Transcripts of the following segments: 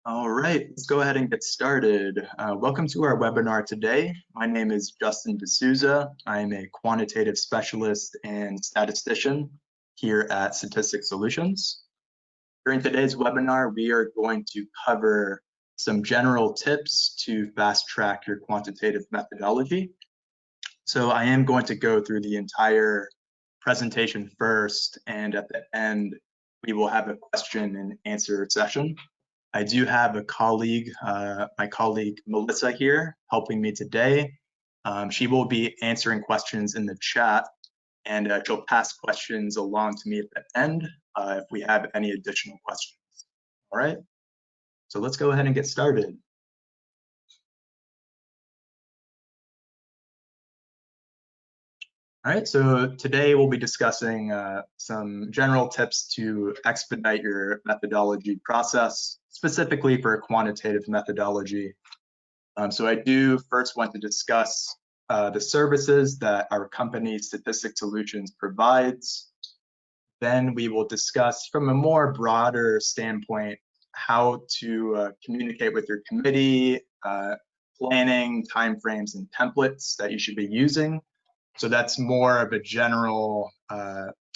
All right, let's go ahead and get started. Welcome to our webinar today. My name is Justin D'Souza. I'm a quantitative specialist and statistician here at Statistics Solutions. During today's webinar, we are going to cover some general tips to fast track your quantitative methodology. So I am going to go through the entire presentation first, and at the end, we will have a question and answer session. I do have a colleague, my colleague Melissa here, helping me today. She will be answering questions in the chat, and she'll pass questions along to me at the end if we have any additional questions. All right, so let's go ahead and get started. All right, so today we'll be discussing some general tips to expedite your methodology process, specifically for quantitative methodology. So I do first want to discuss the services that our company Statistics Solutions provides. Then we will discuss from a more broader standpoint how to communicate with your committee, planning, timeframes, and templates that you should be using. So that's more of a general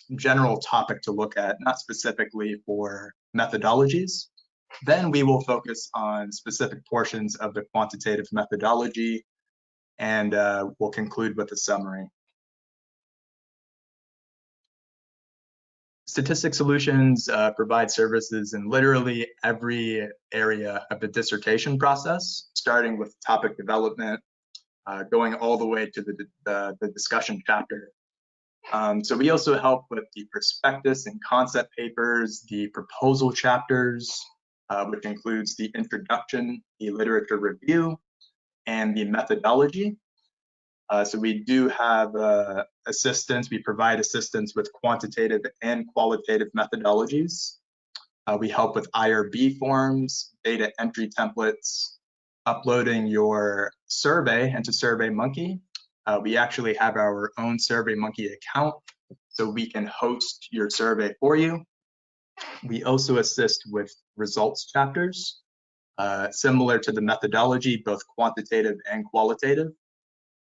topic to look at, not specifically for methodologies. Then we will focus on specific portions of the quantitative methodology, and we'll conclude with a summary. Statistics Solutions provide services in literally every area of the dissertation process, starting with topic development, going all the way to the discussion chapter. So we also help with the prospectus and concept papers, the proposal chapters, which includes the introduction, the literature review, and the methodology. So we do have assistance. We provide assistance with quantitative and qualitative methodologies. We help with IRB forms, data entry templates, uploading your survey into SurveyMonkey. We actually have our own SurveyMonkey account, so we can host your survey for you. We also assist with results chapters, similar to the methodology, both quantitative and qualitative.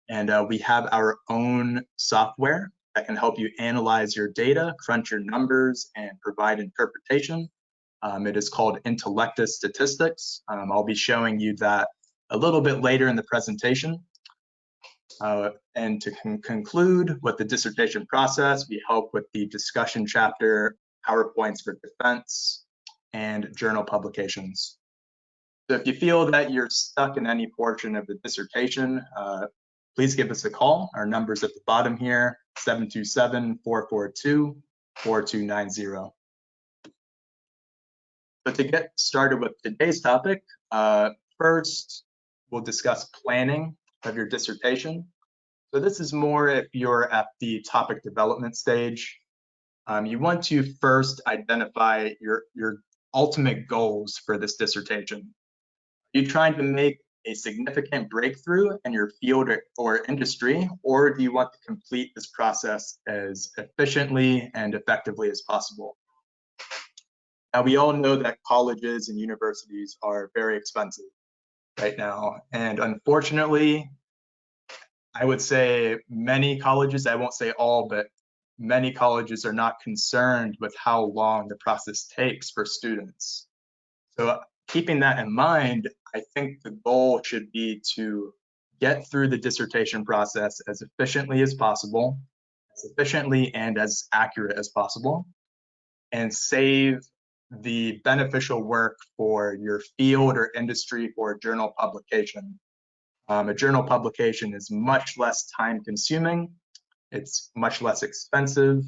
And we have our own software that can help you analyze your data, crunch your numbers, and provide interpretation. It is called Untitled Statistics. I'll be showing you that a little bit later in the presentation. And to conclude with the dissertation process, we help with the discussion chapter, PowerPoints for defense, and journal publications. So if you feel that you're stuck in any portion of the dissertation, please give us a call. Our number's at the bottom here, 727-442-4290. But to get started with today's topic, first, we'll discuss planning of your dissertation. So this is more if you're at the topic development stage. You want to first identify your ultimate goals for this dissertation. Are you trying to make a significant breakthrough in your field or industry, or do you want to complete this process as efficiently and effectively as possible? Now, we all know that colleges and universities are very expensive right now, and unfortunately, I would say many colleges, I won't say all, but many colleges are not concerned with how long the process takes for students. So keeping that in mind, I think the goal should be to get through the dissertation process as efficiently as possible, as efficiently and as accurate as possible, and save the beneficial work for your field or industry for a journal publication. A journal publication is much less time consuming, it's much less expensive,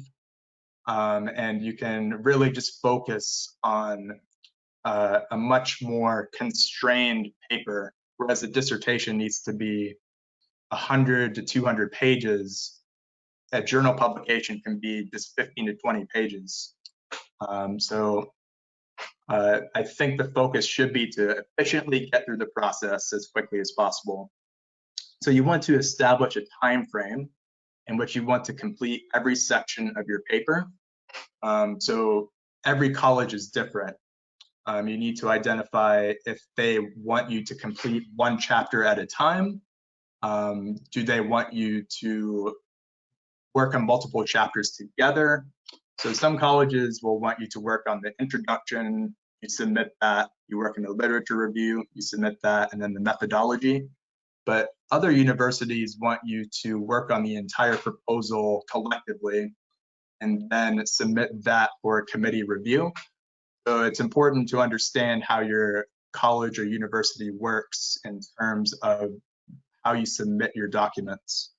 and you can really just focus on a much more constrained paper, whereas a dissertation needs to be 100 to 200 pages. A journal publication can be just 15 to 20 pages. I think the focus should be to efficiently get through the process as quickly as possible. So you want to establish a time frame in which you want to complete every section of your paper. So every college is different. You need to identify if they want you to complete one chapter at a time. Do they want you to work on multiple chapters together? So some colleges will want you to work on the introduction, you submit that, you work in the literature review, you submit that, and then the methodology. But other universities want you to work on the entire proposal collectively and then submit that for a committee review. So it's important to understand how your college or university works in terms of how you submit your documents.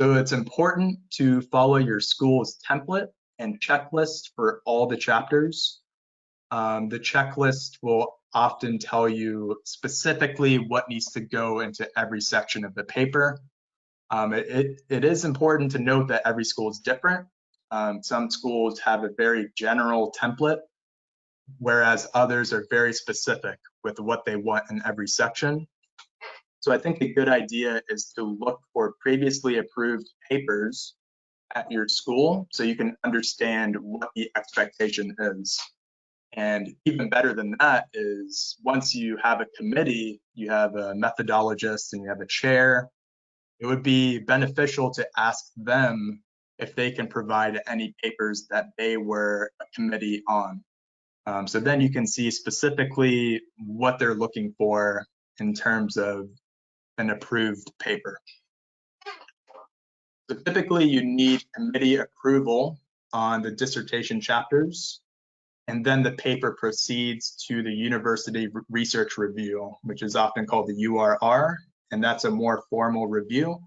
So it's important to follow your school's template and checklist for all the chapters. The checklist will often tell you specifically what needs to go into every section of the paper. It is important to note that every school is different. Some schools have a very general template, whereas others are very specific with what they want in every section. So I think a good idea is to look for previously approved papers at your school so you can understand what the expectation is. And even better than that is once you have a committee, you have a methodologist and you have a chair, it would be beneficial to ask them if they can provide any papers that they were a committee on. So then you can see specifically what they're looking for in terms of an approved paper. So typically you need committee approval on the dissertation chapters, and then the paper proceeds to the university research review, which is often called the URR, and that's a more formal review.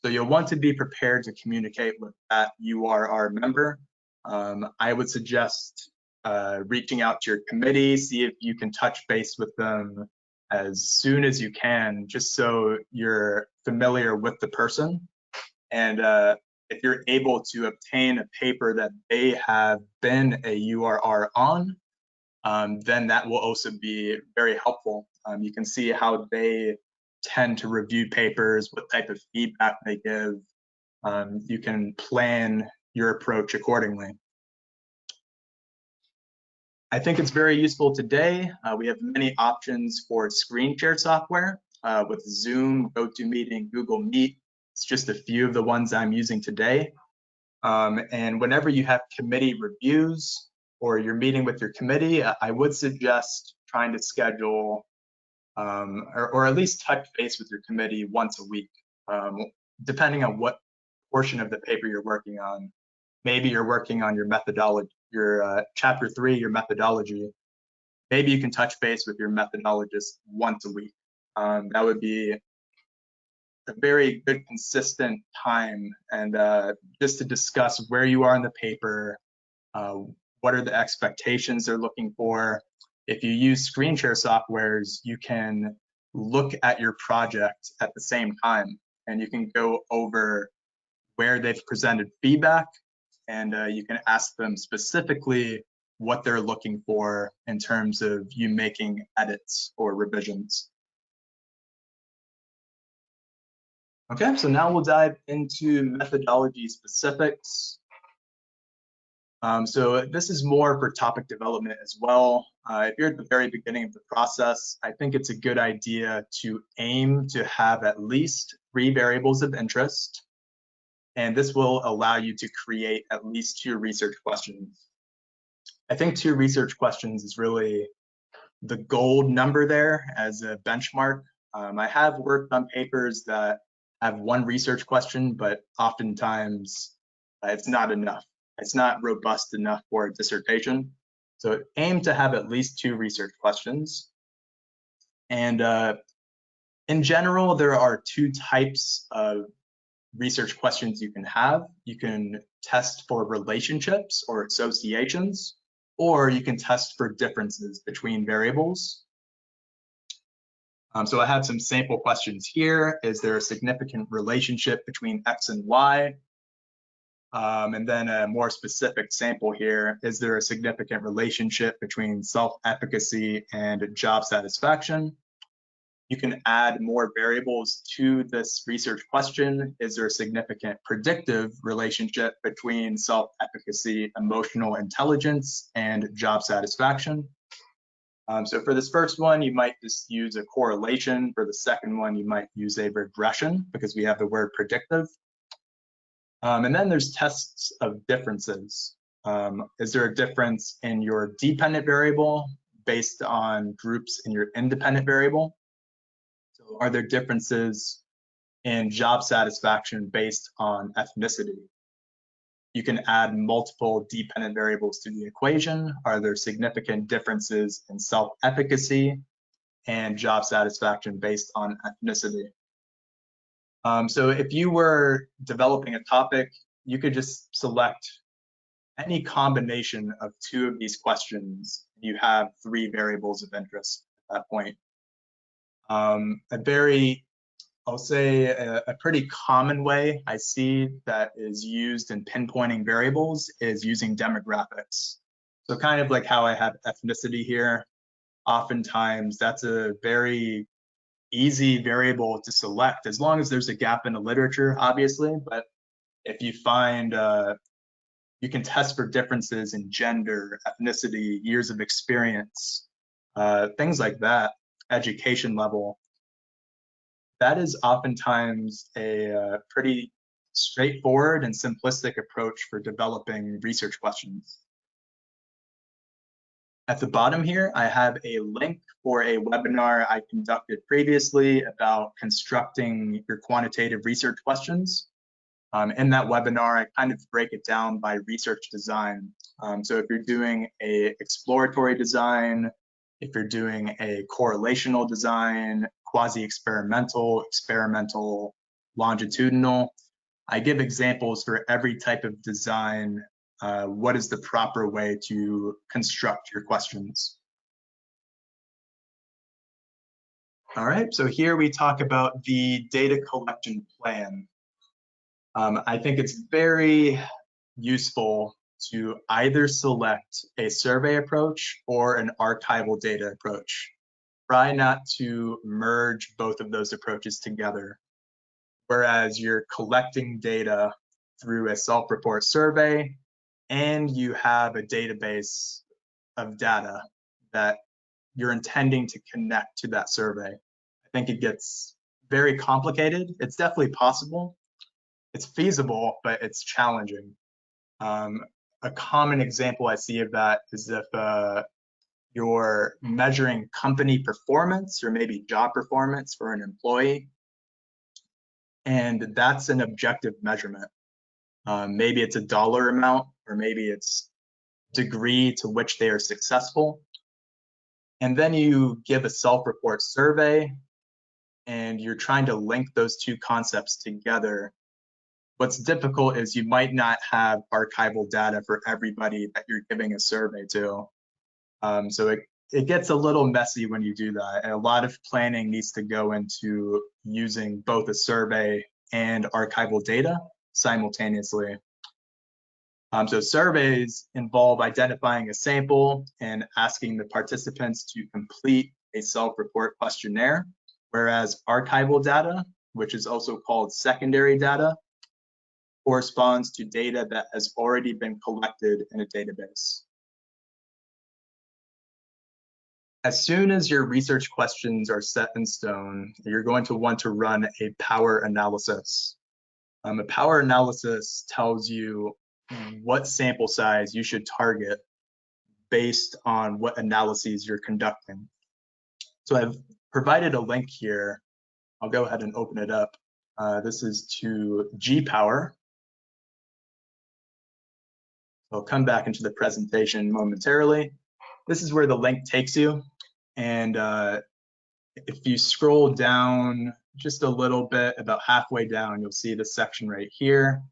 So you'll want to be prepared to communicate with that URR member. I would suggest reaching out to your committee, see if you can touch base with them as soon as you can, just so you're familiar with the person. And if you're able to obtain a paper that they have been a URR on, then that will also be very helpful. You can see how they tend to review papers, what type of feedback they give. You can plan your approach accordingly. I think it's very useful today. We have many options for screen share software with Zoom, GoToMeeting, Google Meet. It's just a few of the ones I'm using today. And whenever you have committee reviews or you're meeting with your committee, I would suggest trying to schedule or at least touch base with your committee once a week, depending on what portion of the paper you're working on. Maybe you're working on your methodology, your chapter 3, your methodology. Maybe you can touch base with your methodologist once a week. That would be a very good consistent time, and just to discuss where you are in the paper, what are the expectations they're looking for. If you use screen share softwares, you can look at your project at the same time, and you can go over where they've presented feedback, and you can ask them specifically what they're looking for in terms of you making edits or revisions. Okay, so now we'll dive into methodology specifics. So this is more for topic development as well. If you're at the very beginning of the process, I think it's a good idea to aim to have at least 3 variables of interest, and this will allow you to create at least 2 research questions. I think 2 research questions is really the gold number there as a benchmark. I have worked on papers that have 1 research question, but oftentimes it's not enough. It's not robust enough for a dissertation. So aim to have at least 2 research questions. And in general, there are 2 types of research questions you can have. You can test for relationships or associations, or you can test for differences between variables. So I have some sample questions here. Is there a significant relationship between X and Y? And then a more specific sample here, is there a significant relationship between self-efficacy and job satisfaction? You can add more variables to this research question. Is there a significant predictive relationship between self-efficacy, emotional intelligence, and job satisfaction? So for this first one, you might just use a correlation. For the second one, you might use a regression because we have the word predictive. And then there's tests of differences. Is there a difference in your dependent variable based on groups in your independent variable? So are there differences in job satisfaction based on ethnicity? You can add multiple dependent variables to the equation. Are there significant differences in self-efficacy and job satisfaction based on ethnicity? So if you were developing a topic, you could just select any combination of two of these questions. You have three variables of interest at that point. I'll say a pretty common way I see that is used in pinpointing variables is using demographics. So kind of like how I have ethnicity here, oftentimes that's a very easy variable to select as long as there's a gap in the literature, obviously. But if you find, you can test for differences in gender, ethnicity, years of experience, things like that, education level. That is oftentimes a pretty straightforward and simplistic approach for developing research questions. At the bottom here, I have a link for a webinar I conducted previously about constructing your quantitative research questions. In that webinar, I kind of break it down by research design. So if you're doing a exploratory design, if you're doing a correlational design, quasi-experimental, experimental, longitudinal, I give examples for every type of design. What is the proper way to construct your questions? All right, so here we talk about the data collection plan. I think it's very useful to either select a survey approach or an archival data approach. Try not to merge both of those approaches together. Whereas you're collecting data through a self-report survey and you have a database of data that you're intending to connect to that survey. I think it gets very complicated. It's definitely possible. It's feasible, but it's challenging. A common example I see of that is if you're measuring company performance or maybe job performance for an employee, and that's an objective measurement. Maybe it's a dollar amount, or maybe it's degree to which they are successful. And then you give a self-report survey and you're trying to link those two concepts together. What's difficult is you might not have archival data for everybody that you're giving a survey to. So it gets a little messy when you do that. And a lot of planning needs to go into using both a survey and archival data simultaneously. So surveys involve identifying a sample and asking the participants to complete a self-report questionnaire, whereas archival data, which is also called secondary data, corresponds to data that has already been collected in a database. As soon as your research questions are set in stone, you're going to want to run a power analysis. A power analysis tells you what sample size you should target based on what analyses you're conducting. So I've provided a link here. I'll go ahead and open it up. This is to G-Power. I'll come back into the presentation momentarily. This is where the link takes you. And if you scroll down just a little bit, about halfway down, you'll see this section right here.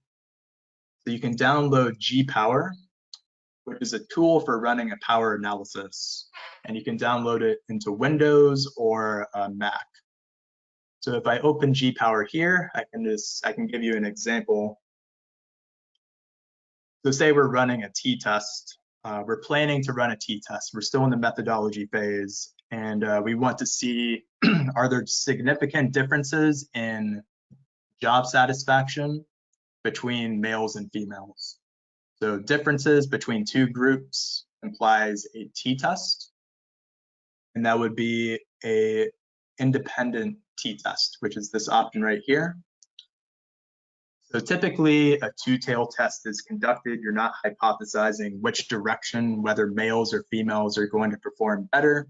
So you can download G-Power, which is a tool for running a power analysis. And you can download it into Windows or Mac. So if I open G-Power here, I can give you an example. So say we're running a t-test. We're planning to run a t-test. We're still in the methodology phase. And we want to see, are there significant differences in job satisfaction between males and females? So differences between two groups implies a t-test, and that would be a independent t-test, which is this option right here. So typically a two-tail test is conducted. You're not hypothesizing which direction, whether males or females are going to perform better.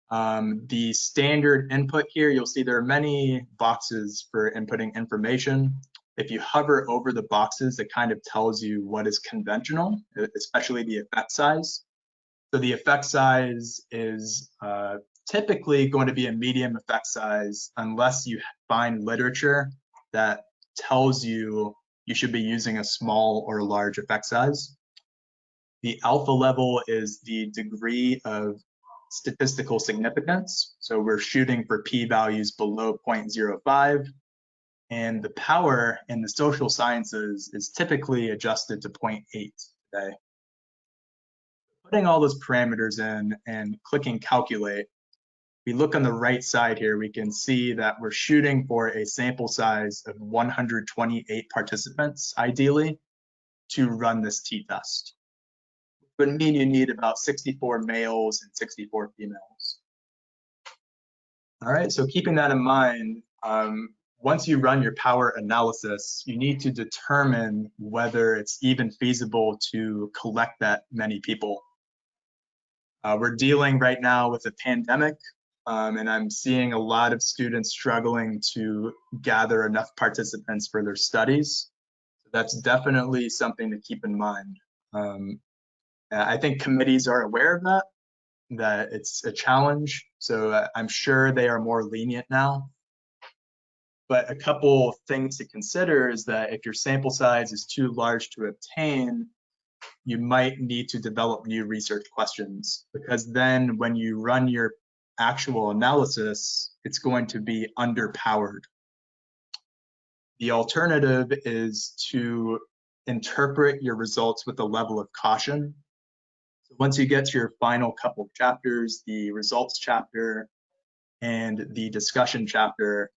The standard input here, you'll see there are many boxes for inputting information. If you hover over the boxes, it kind of tells you what is conventional, especially the effect size. So the effect size is typically going to be a medium effect size unless you find literature that tells you you should be using a small or large effect size. The alpha level is the degree of statistical significance. So we're shooting for p-values below 0.05. And the power in the social sciences is typically adjusted to 0.8 today. Putting all those parameters in and clicking calculate, we look on the right side here, we can see that we're shooting for a sample size of 128 participants, ideally, to run this t-test. It would mean you need about 64 males and 64 females. All right, so keeping that in mind, once you run your power analysis, you need to determine whether it's even feasible to collect that many people. We're dealing right now with a pandemic, and I'm seeing a lot of students struggling to gather enough participants for their studies. So that's definitely something to keep in mind. I think committees are aware of that it's a challenge. So I'm sure they are more lenient now. But a couple things to consider is that if your sample size is too large to obtain, you might need to develop new research questions, because then when you run your actual analysis, it's going to be underpowered. The alternative is to interpret your results with a level of caution. So once you get to your final couple of chapters, the results chapter and the discussion chapter,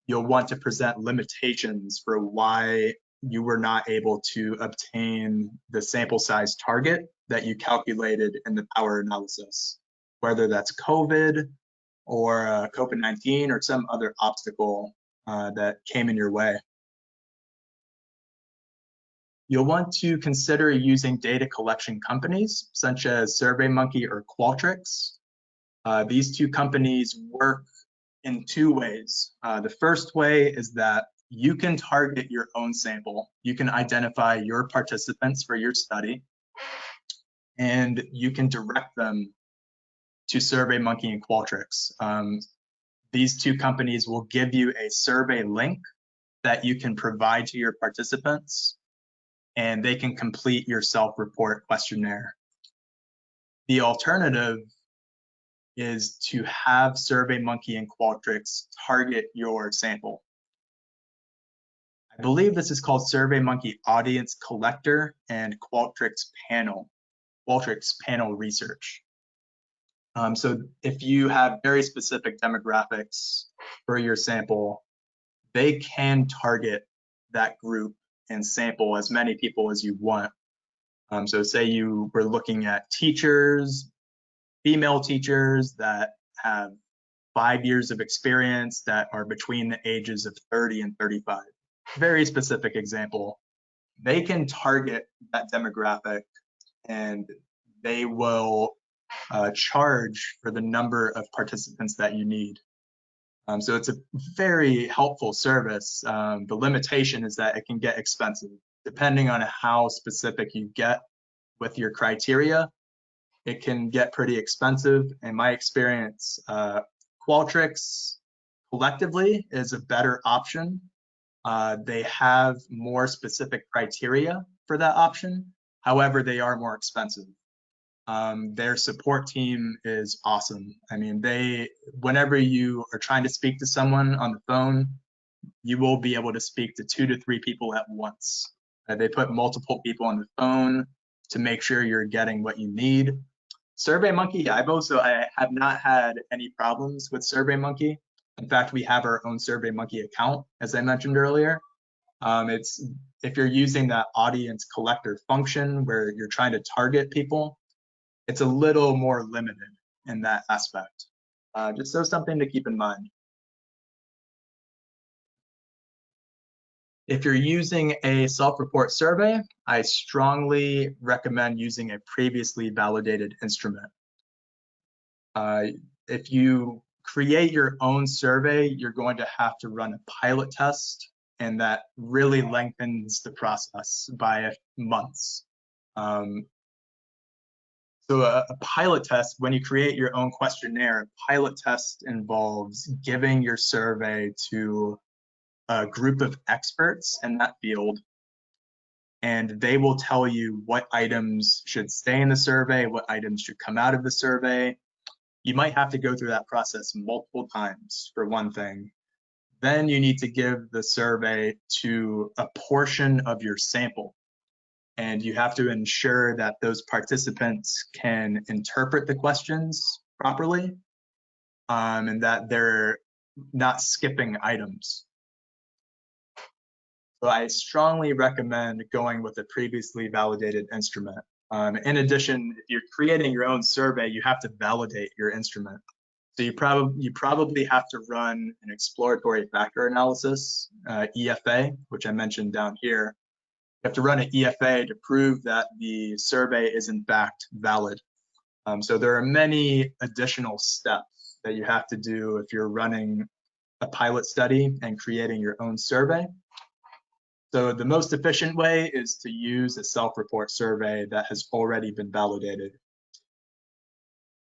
you'll want to present limitations for why you were not able to obtain the sample size target that you calculated in the power analysis, whether that's COVID or COVID-19 or some other obstacle that came in your way. You'll want to consider using data collection companies such as SurveyMonkey or Qualtrics. These two companies work in two ways. The first way is that you can target your own sample. You can identify your participants for your study, and you can direct them to SurveyMonkey and Qualtrics. These two companies will give you a survey link that you can provide to your participants, and they can complete your self-report questionnaire. The alternative is to have SurveyMonkey and Qualtrics target your sample. I believe this is called SurveyMonkey Audience Collector and Qualtrics Panel Research. So if you have very specific demographics for your sample, they can target that group and sample as many people as you want. So say you were looking at teachers, female teachers that have 5 years of experience that are between the ages of 30 and 35. Very specific example. They can target that demographic and they will charge for the number of participants that you need. So it's a very helpful service. The limitation is that it can get expensive. Depending on how specific you get with your criteria, it can get pretty expensive. In my experience, Qualtrics collectively is a better option. They have more specific criteria for that option. However, they are more expensive. Their support team is awesome. I mean, whenever you are trying to speak to someone on the phone, you will be able to speak to 2 to 3 people at once. They put multiple people on the phone to make sure you're getting what you need. SurveyMonkey, I have not had any problems with SurveyMonkey. In fact, we have our own SurveyMonkey account, as I mentioned earlier. It's if you're using that audience collector function where you're trying to target people, it's a little more limited in that aspect. Just so something to keep in mind. If you're using a self-report survey, I strongly recommend using a previously validated instrument. If you create your own survey, you're going to have to run a pilot test, and that really lengthens the process by months. So a pilot test, when you create your own questionnaire, a pilot test involves giving your survey to a group of experts in that field, and they will tell you what items should stay in the survey, what items should come out of the survey. You might have to go through that process multiple times for one thing. Then you need to give the survey to a portion of your sample. And you have to ensure that those participants can interpret the questions properly, and that they're not skipping items. So I strongly recommend going with a previously validated instrument. In addition, if you're creating your own survey, you have to validate your instrument. So you probably have to run an exploratory factor analysis, EFA, which I mentioned down here. You have to run an EFA to prove that the survey is in fact valid. So there are many additional steps that you have to do if you're running a pilot study and creating your own survey. So the most efficient way is to use a self-report survey that has already been validated.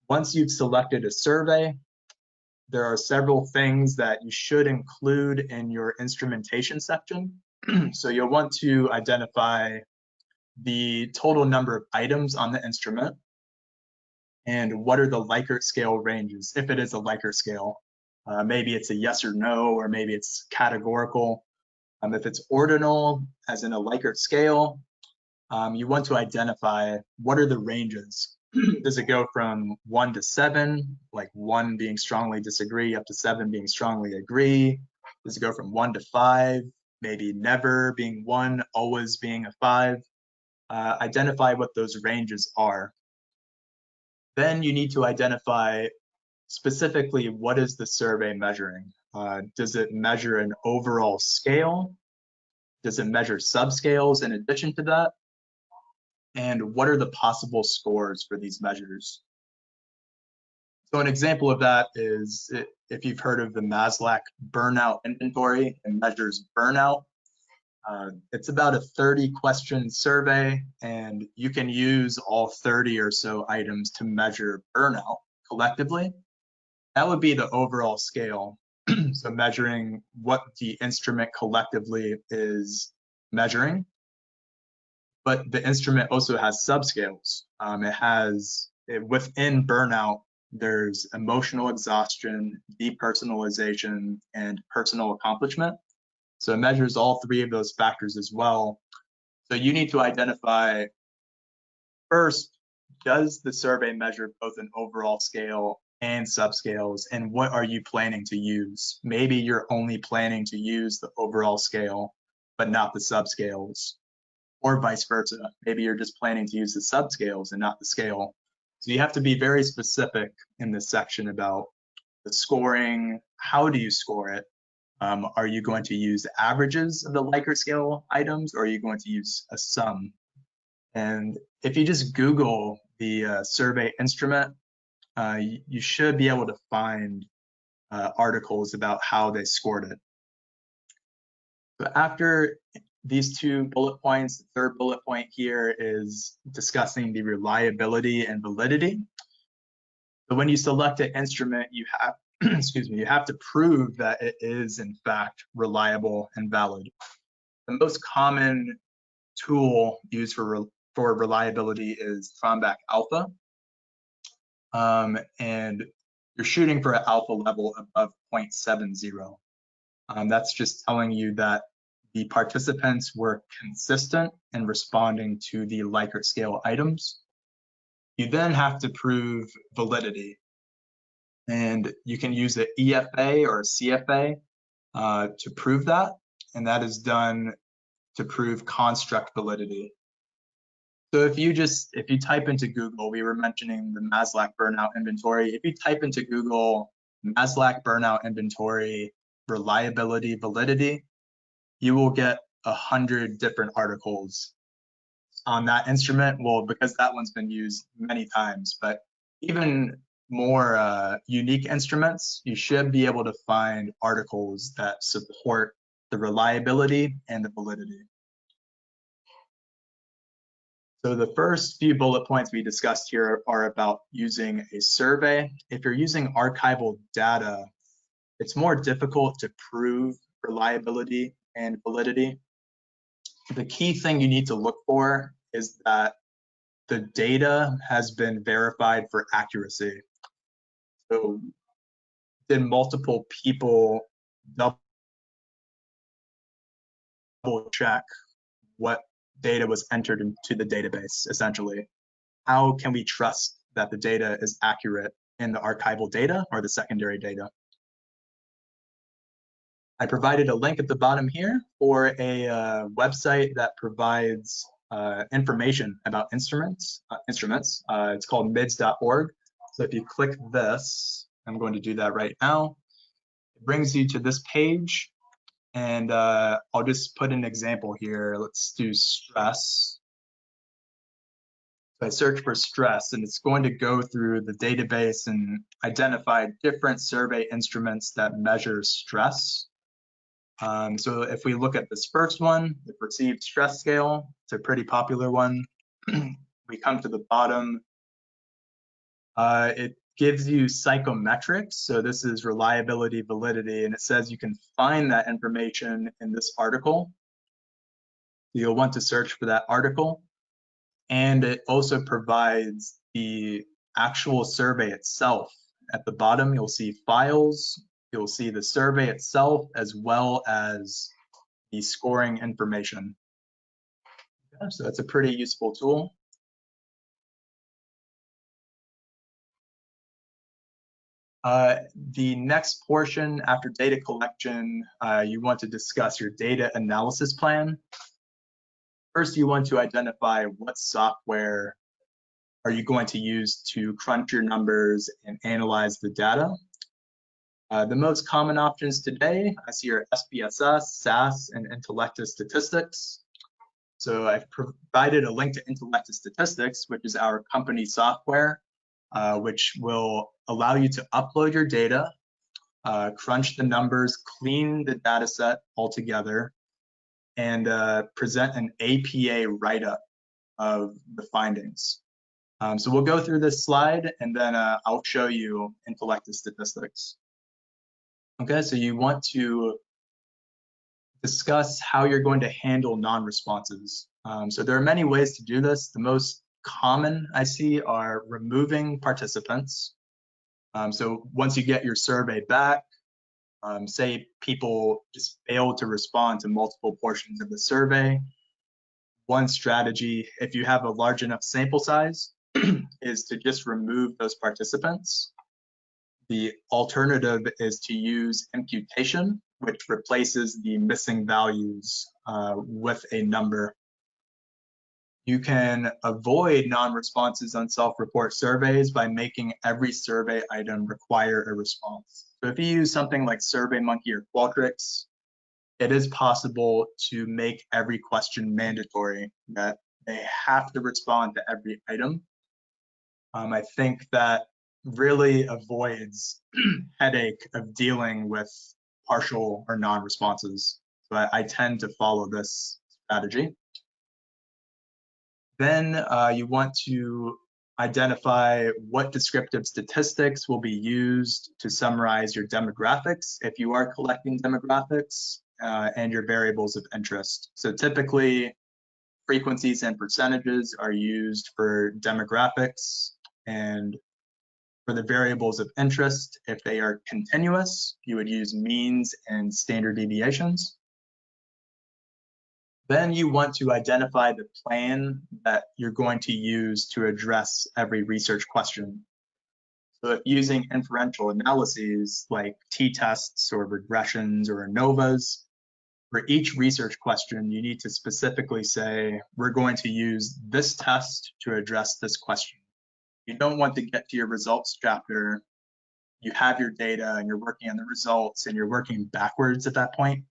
Once you've selected a survey, there are several things that you should include in your instrumentation section. So you'll want to identify the total number of items on the instrument and what are the Likert scale ranges, if it is a Likert scale. Maybe it's a yes or no, or maybe it's categorical. If it's ordinal, as in a Likert scale, you want to identify what are the ranges. Does it go from 1 to 7, like 1 being strongly disagree, up to 7 being strongly agree? Does it go from 1 to 5, maybe never being 1, always being a 5? Identify what those ranges are. Then you need to identify specifically what is the survey measuring. Does it measure an overall scale? Does it measure subscales in addition to that? And what are the possible scores for these measures? So an example of that is if you've heard of the Maslach burnout inventory, it measures burnout. It's about a 30-question survey, and you can use all 30 or so items to measure burnout collectively. That would be the overall scale. So measuring what the instrument collectively is measuring. But the instrument also has subscales. Within burnout, there's emotional exhaustion, depersonalization, and personal accomplishment. So it measures all 3 of those factors as well. So you need to identify first, does the survey measure both an overall scale and subscales, and what are you planning to use? Maybe you're only planning to use the overall scale, but not the subscales. Or vice versa. Maybe you're just planning to use the subscales and not the scale. So you have to be very specific in this section about the scoring. How do you score it? Are you going to use averages of the Likert scale items, or are you going to use a sum? And if you just Google the survey instrument, you should be able to find articles about how they scored it. But after these 2 bullet points, the third bullet point here is discussing the reliability and validity. So when you select an instrument, you have, you have to prove that it is in fact reliable and valid. The most common tool used for reliability is Cronbach alpha. And you're shooting for an alpha level above 0.70. That's just telling you that the participants were consistent in responding to the Likert scale items. You then have to prove validity. And you can use an EFA or a CFA to prove that. And that is done to prove construct validity. So if you type into Google, we were mentioning the Maslach burnout inventory. If you type into Google Maslach burnout inventory reliability validity, you will get 100 different articles on that instrument. Well, because that one's been used many times, but even more unique instruments, you should be able to find articles that support the reliability and the validity. So the first few bullet points we discussed here are about using a survey. If you're using archival data, it's more difficult to prove reliability and validity. The key thing you need to look for is that the data has been verified for accuracy. So did multiple people double check what data was entered into the database, essentially? How can we trust that the data is accurate in the archival data or the secondary data? I provided a link at the bottom here for a website that provides information about instruments. It's called mids.org. So if you click this, I'm going to do that right now. It brings you to this page, and I'll just put an example here. Let's do stress. So I search for stress, and it's going to go through the database and identify different survey instruments that measure stress. So if we look at this first one, the perceived stress scale, it's a pretty popular one. We come to the bottom. It gives you psychometrics. So this is reliability, validity, and it says you can find that information in this article. You'll want to search for that article. And it also provides the actual survey itself. At the bottom, you'll see files. You'll see the survey itself, as well as the scoring information. Yeah, so that's a pretty useful tool. The next portion after data collection, you want to discuss your data analysis plan. First, you want to identify what software are you going to use to crunch your numbers and analyze the data. The most common options today, I see, are SPSS, SAS, and Intellectus Statistics. So I've provided a link to Intellectus Statistics, which is our company software, which will allow you to upload your data, crunch the numbers, clean the data set altogether, and present an APA write-up of the findings. So we'll go through this slide, and then I'll show you Intellectus Statistics. Okay, so you want to discuss how you're going to handle non-responses. So there are many ways to do this. The most common I see are removing participants. So once you get your survey back, say people just fail to respond to multiple portions of the survey, one strategy, if you have a large enough sample size, is to just remove those participants. The alternative is to use imputation, which replaces the missing values with a number. You can avoid non-responses on self-report surveys by making every survey item require a response. So if you use something like SurveyMonkey or Qualtrics, it is possible to make every question mandatory, that they have to respond to every item. I think that really avoids headache of dealing with partial or non-responses. So I tend to follow this strategy. Then you want to identify what descriptive statistics will be used to summarize your demographics if you are collecting demographics, and your variables of interest. So typically, frequencies and percentages are used for demographics, and for the variables of interest, if they are continuous, you would use means and standard deviations. Then you want to identify the plan that you're going to use to address every research question. So if using inferential analyses like t-tests or regressions or ANOVAs, for each research question, you need to specifically say, we're going to use this test to address this question. You don't want to get to your results chapter, you have your data and you're working on the results and you're working backwards at that point.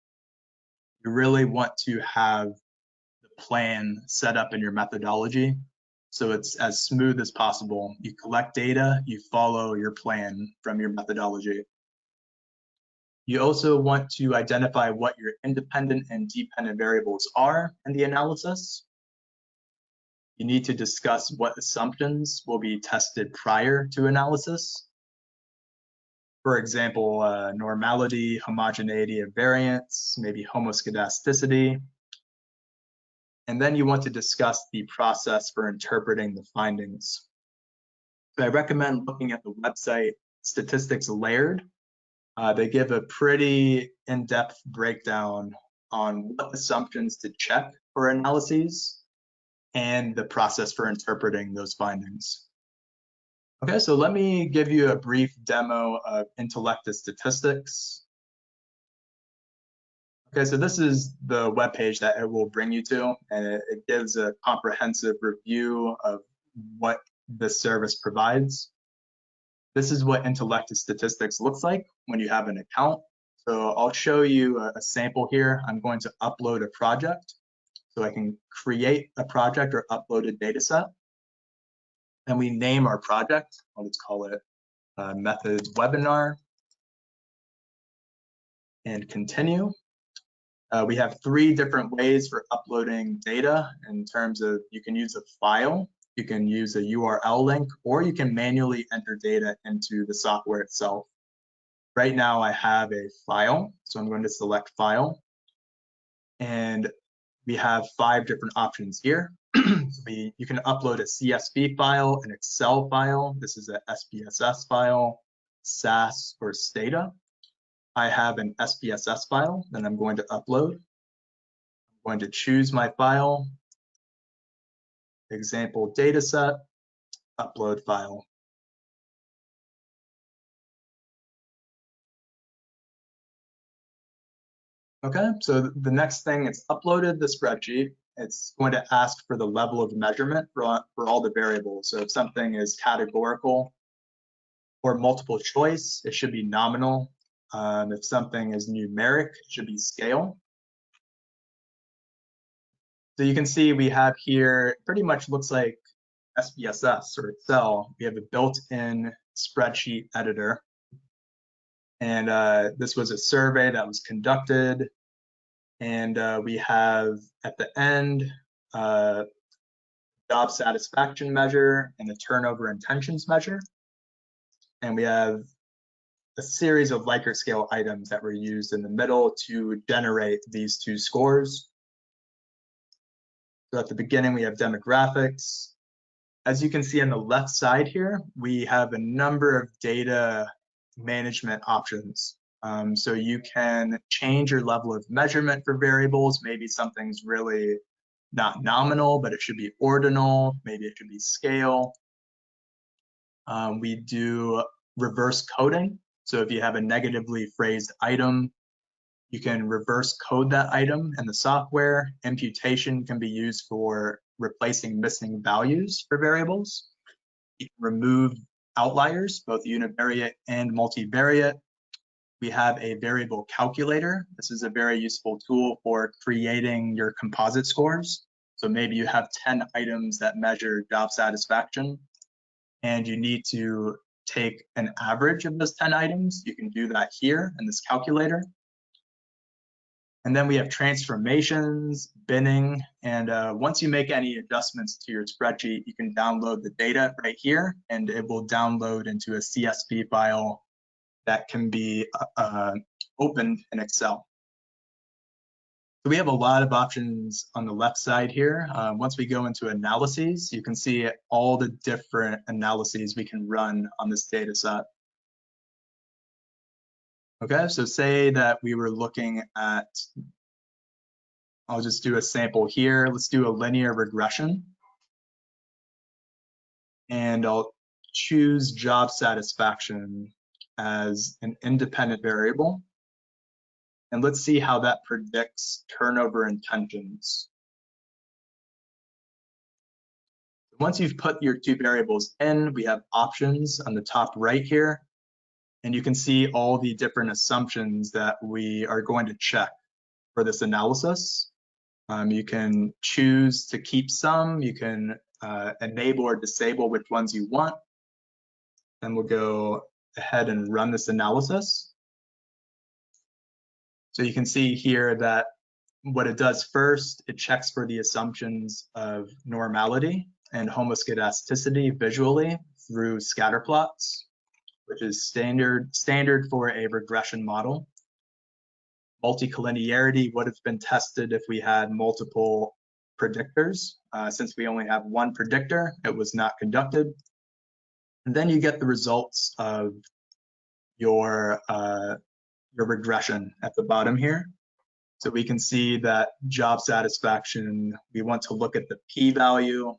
You really want to have the plan set up in your methodology so it's as smooth as possible. You collect data, you follow your plan from your methodology. You also want to identify what your independent and dependent variables are in the analysis. You need to discuss what assumptions will be tested prior to analysis. For example, normality, homogeneity of variance, maybe homoscedasticity. And then you want to discuss the process for interpreting the findings. So I recommend looking at the website Statistics Layered. They give a pretty in-depth breakdown on what assumptions to check for analyses and the process for interpreting those findings. Okay, so let me give you a brief demo of Intellective Statistics. Okay, so this is the web page that it will bring you to, and it gives a comprehensive review of what this service provides. This is what Intellective Statistics looks like when you have an account. So I'll show you a sample here. I'm going to upload a project. So I can create a project or upload a data set. And we name our project. I'll just call it Methods Webinar. And continue. We have 3 different ways for uploading data in terms of you can use a file, you can use a URL link, or you can manually enter data into the software itself. Right now I have a file, so I'm going to select File. And we have 5 different options here. You can upload a CSV file, an Excel file. This is a SPSS file, SAS, or Stata. I have an SPSS file that I'm going to upload. I'm going to choose my file, example dataset, upload file. Okay, so the next thing, it's uploaded the spreadsheet. It's going to ask for the level of measurement for all the variables. So if something is categorical or multiple choice, it should be nominal. If something is numeric, it should be scale. So you can see we have here, pretty much looks like SPSS or Excel. We have a built-in spreadsheet editor. And this was a survey that was conducted. And we have at the end, job satisfaction measure and a turnover intentions measure. And we have a series of Likert scale items that were used in the middle to generate these 2 scores. So at the beginning, we have demographics. As you can see on the left side here, we have a number of data management options. So you can change your level of measurement for variables. Maybe something's really not nominal, but it should be ordinal. Maybe it should be scale. We do reverse coding. So if you have a negatively phrased item, you can reverse code that item in the software. Imputation can be used for replacing missing values for variables. You can remove outliers, both univariate and multivariate. We have a variable calculator. This is a very useful tool for creating your composite scores. So maybe you have 10 items that measure job satisfaction, and you need to take an average of those 10 items. You can do that here in this calculator. And then we have transformations, binning, and once you make any adjustments to your spreadsheet, you can download the data right here, and it will download into a CSV file that can be opened in Excel. So we have a lot of options on the left side here. Once we go into analyses, you can see all the different analyses we can run on this data set. Okay, so say that we were looking at I'll just do a sample here. Let's do a linear regression. And I'll choose job satisfaction as an independent variable. And let's see how that predicts turnover intentions. Once you've put your two variables in, we have options on the top right here. And you can see all the different assumptions that we are going to check for this analysis. You can choose to keep some, you can enable or disable which ones you want. Then we'll go ahead and run this analysis. So you can see here that what it does first, it checks for the assumptions of normality and homoscedasticity visually through scatter plots, which is standard for a regression model. Multicollinearity would have been tested if we had multiple predictors. Since we only have one predictor, it was not conducted. And then you get the results of your regression at the bottom here. So we can see that job satisfaction, we want to look at the p-value.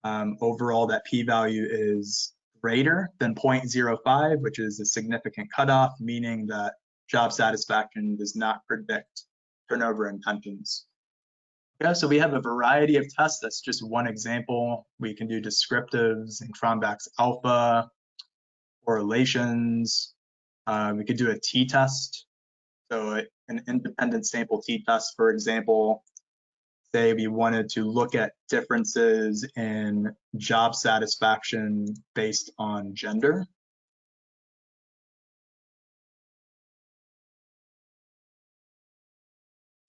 Overall, that p-value is greater than 0.05, which is a significant cutoff, meaning that job satisfaction does not predict turnover intentions. Yeah, so we have a variety of tests. That's just one example. We can do descriptives and Cronbach's alpha, correlations. We could do a t-test. So an independent sample t-test, for example, say we wanted to look at differences in job satisfaction based on gender.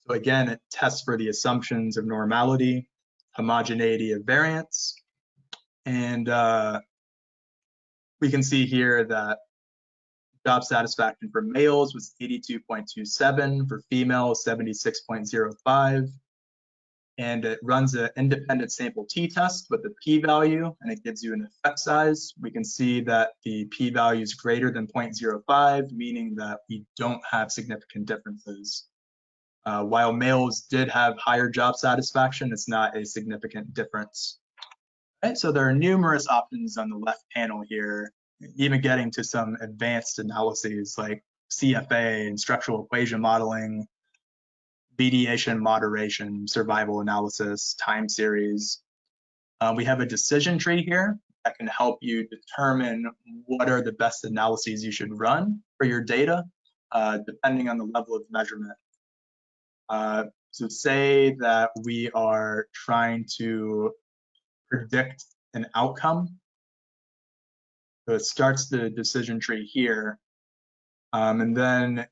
So again, it tests for the assumptions of normality, homogeneity of variance, and we can see here that job satisfaction for males was 82.27, for females 76.05, and it runs an independent sample t-test with the p-value, and it gives you an effect size. We can see that the p-value is greater than 0.05, meaning that we don't have significant differences. While males did have higher job satisfaction, it's not a significant difference. Right, so there are numerous options on the left panel here, even getting to some advanced analyses like CFA and structural equation modeling, mediation moderation, survival analysis, time series. We have a decision tree here that can help you determine what are the best analyses you should run for your data, depending on the level of measurement. So say that we are trying to predict an outcome. So it starts the decision tree here, and then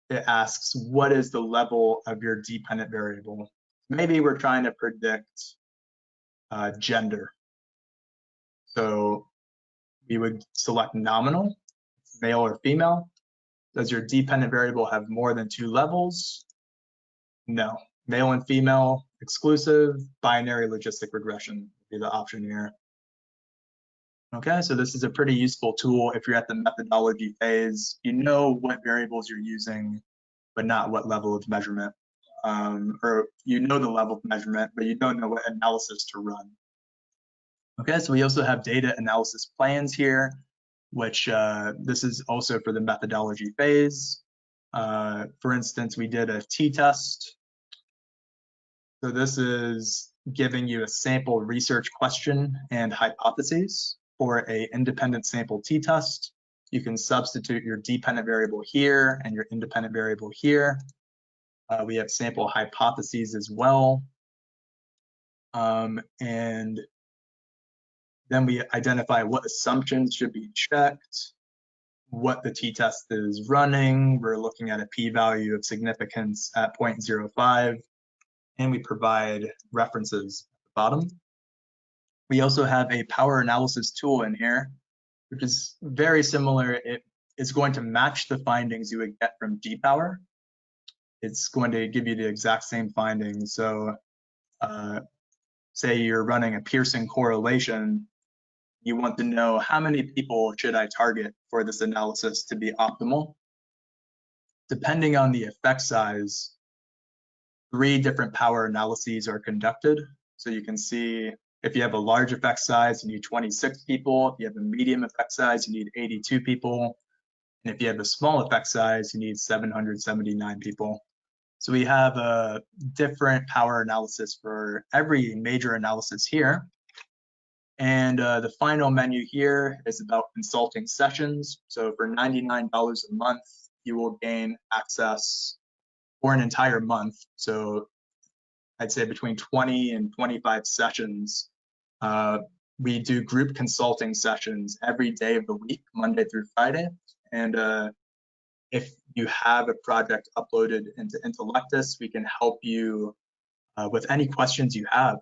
it asks, what is the level of your dependent variable? Maybe we're trying to predict gender. So we would select nominal, male or female. Does your dependent variable have more than 2 levels? No. Male and female, exclusive, binary logistic regression would be the option here. Okay, so this is a pretty useful tool if you're at the methodology phase. You know what variables you're using, but not what level of measurement. Or you know the level of measurement, but you don't know what analysis to run. Okay, so we also have data analysis plans here, which this is also for the methodology phase. For instance, we did a t-test. So this is giving you a sample research question and hypotheses for an independent sample t-test. You can substitute your dependent variable here and your independent variable here. We have sample hypotheses as well. And then we identify what assumptions should be checked, what the t-test is running. We're looking at a p-value of significance at 0.05, and we provide references at the bottom. We also have a power analysis tool in here, which is very similar. It is going to match the findings you would get from G-Power. It's going to give you the exact same findings. So say you're running a Pearson correlation, you want to know how many people should I target for this analysis to be optimal. Depending on the effect size, 3 different power analyses are conducted. So you can see if you have a large effect size, you need 26 people. If you have a medium effect size, you need 82 people. And if you have a small effect size, you need 779 people. So we have a different power analysis for every major analysis here. And the final menu here is about consulting sessions. So for $99 a month, you will gain access for an entire month. So I'd say between 20 and 25 sessions. We do group consulting sessions every day of the week, Monday through Friday. And if you have a project uploaded into Intellectus, we can help you with any questions you have.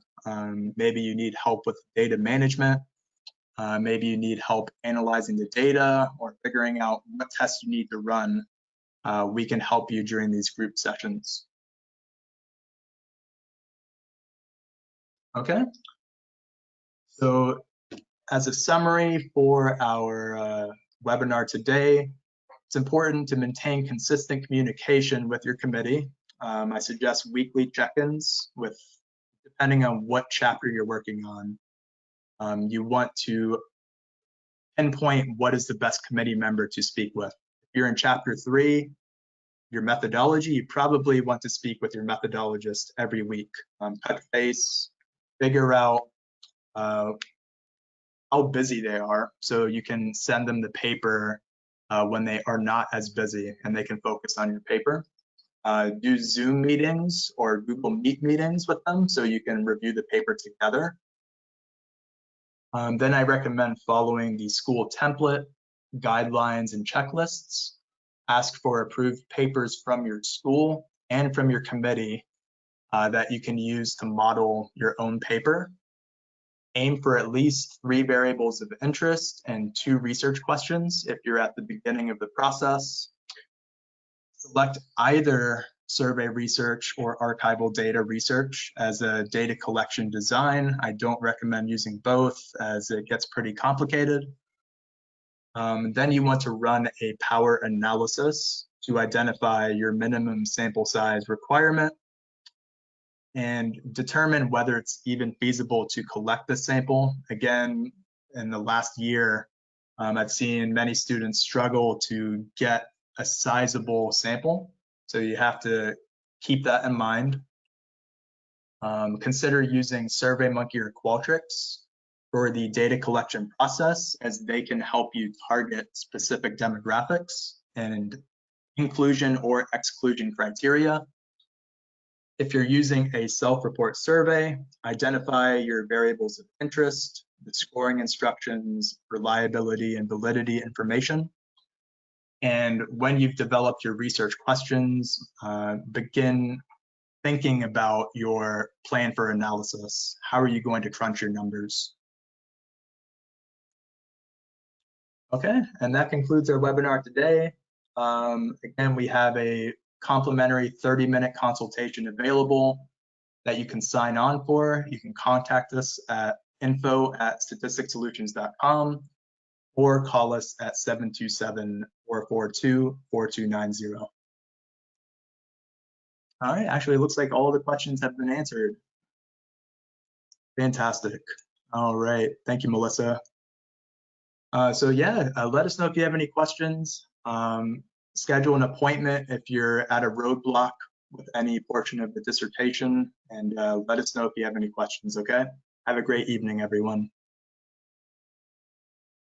Maybe you need help with data management. Maybe you need help analyzing the data or figuring out what tests you need to run. We can help you during these group sessions. Okay. So as a summary for our webinar today, it's important to maintain consistent communication with your committee. I suggest weekly check-ins with, depending on what chapter you're working on. You want to pinpoint what is the best committee member to speak with. If you're in chapter 3, your methodology, you probably want to speak with your methodologist every week. Touch base, figure out how busy they are, so you can send them the paper when they are not as busy and they can focus on your paper. Do Zoom meetings or Google Meet meetings with them so you can review the paper together. Then I recommend following the school template, guidelines, and checklists. Ask for approved papers from your school and from your committee that you can use to model your own paper. Aim for at least 3 variables of interest and 2 research questions if you're at the beginning of the process. Select either survey research or archival data research as a data collection design. I don't recommend using both as it gets pretty complicated. Then you want to run a power analysis to identify your minimum sample size requirement and determine whether it's even feasible to collect the sample. Again, in the last year, I've seen many students struggle to get a sizable sample. So you have to keep that in mind. Consider using SurveyMonkey or Qualtrics for the data collection process, as they can help you target specific demographics and inclusion or exclusion criteria. If you're using a self-report survey, identify your variables of interest, the scoring instructions, reliability and validity information. And when you've developed your research questions, begin thinking about your plan for analysis. How are you going to crunch your numbers? Okay, and that concludes our webinar today. Again, we have a complimentary 30-minute consultation available that you can sign on for. You can contact us at info@statisticsolutions.com or call us at 727-442-4290. All right, actually, it looks like all the questions have been answered. Fantastic. All right, thank you, Melissa. So yeah, let us know if you have any questions. Schedule an appointment if you're at a roadblock with any portion of the dissertation, and let us know if you have any questions, okay? Have a great evening, everyone.